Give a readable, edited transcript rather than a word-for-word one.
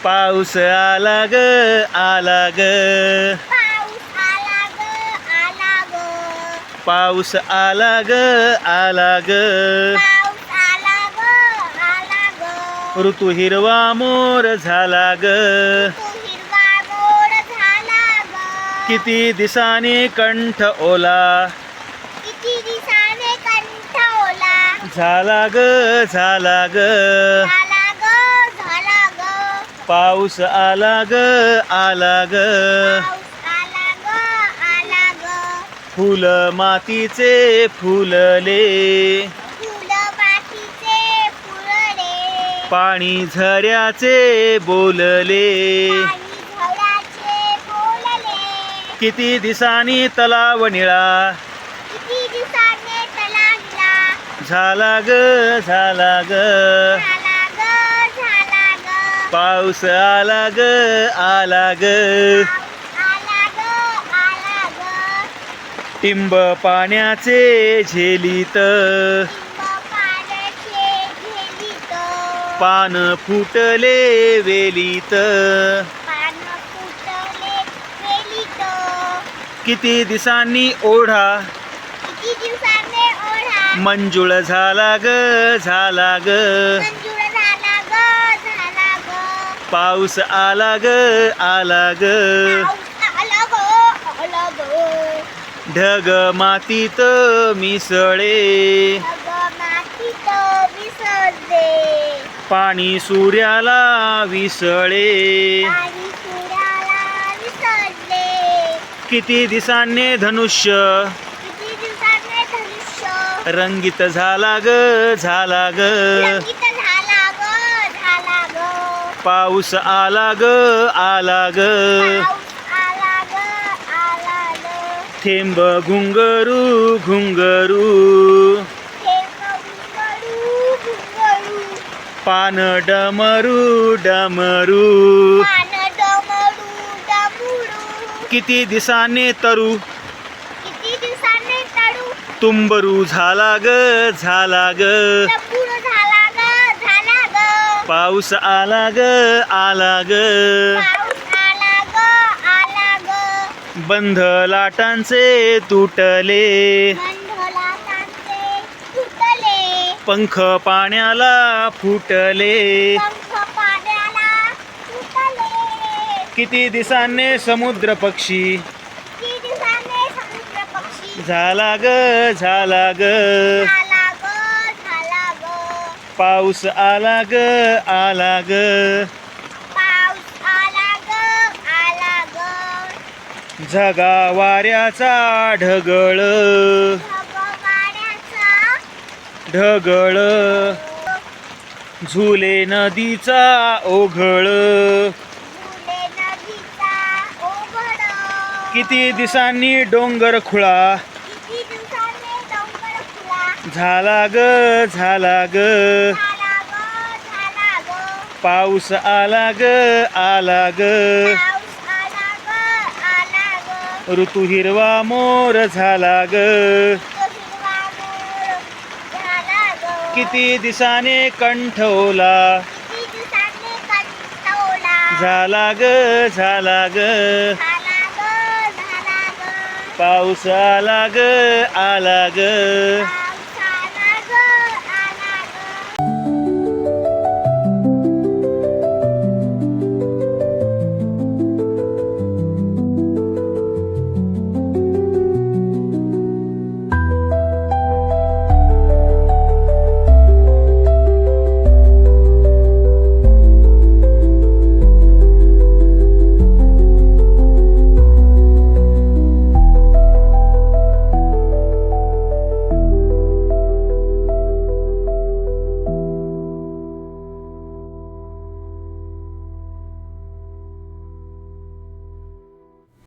पाऊस आला ग आला ग पाऊस आला ग आला ग पाऊस आला ग आला ग पाऊस आला ग आला ग ऋतू हिरवा मोर झाला ग तू हिरवा मोड झाला ग किती दिसाने कंठ ओला किती दिसाने कंठ ओला झाला ग झाला ग झाला ग झाला ग पाऊस आला ग आला ग पाऊस आला ग आला ग फुल मातीचे फुलले फुल मातीचे फुलले पाणी झऱ्याचे बोलले पाणी झऱ्याचे बोलले किती दिसानी तलाव निळा किती दिसाने तलावला झाला ग झाला ग झाला ग झाला ग पाऊस आला ग आला ग आला ग आला ग टिंब पाण्याचे झेलीत पाण्याचे झेलीत पान फुटले वेलीत पान फुटले वेलीत किती दिसांनी ओढा किती दिवसाने ओढा मंजुळ झाला ग झाला ग मंजूर झाला ग झाला ग पाऊस आला ग आला ग पाऊस आला ग आला ग ढग मातीत मिसळे ढग मातीत विसरले पाणी सूर्याला विसळे आणि सूर्याला विसरले किती दिसांनी धनुष्य किती दिवसाने धनुष्य रंगीत झाला ग झाला ग रंगीत झाला ग झाला ग पाऊस आला ग आला ग पाऊस आला ग आला ग थेंब घुंगरू घुंगरू थेंब घुंगरू घुंगरू पान डमरू डमरू पान डमरू डमरू किती दिसाने तरू किती दिवसाने तडू तुंबरू झाला ग झाला ग टपूर झाला ग झाला ग पाऊस आला ग आला ग पाऊस आला ग आला ग बंध लाटांचे तुटले मंडला सांगते फुटले पंख पाण्याला फुटले पंख पाण्याला फुटले किती दिसांनी समुद्र पक्षी किती दिवसाने समुद्र पक्षी झाला ग झाला ग झाला ग झाला ग पाऊस आला ग आला ग पाऊस आला ग आला ग झगा वाऱ्याचा ढगळ ढगवाड्याचा ढगळ झुले नदीचा ओघळ झुले नदीचा ओघळ किती दिसांनी डोंगर खुळा किती दिवसाने डोंगर फुला झाला ग झाला ग झाला ग झाला ग पाऊस आला ग आला ग पाऊस आला ग आला ग ऋतू हिरवा मोर झाला ग तो हिरवा मोर झाला ग किती दिसाने कंठ ओला किती दिवसाने कंटवला झाला ग झाला ग झाला ग झाला ग पाऊस आला ग आला ग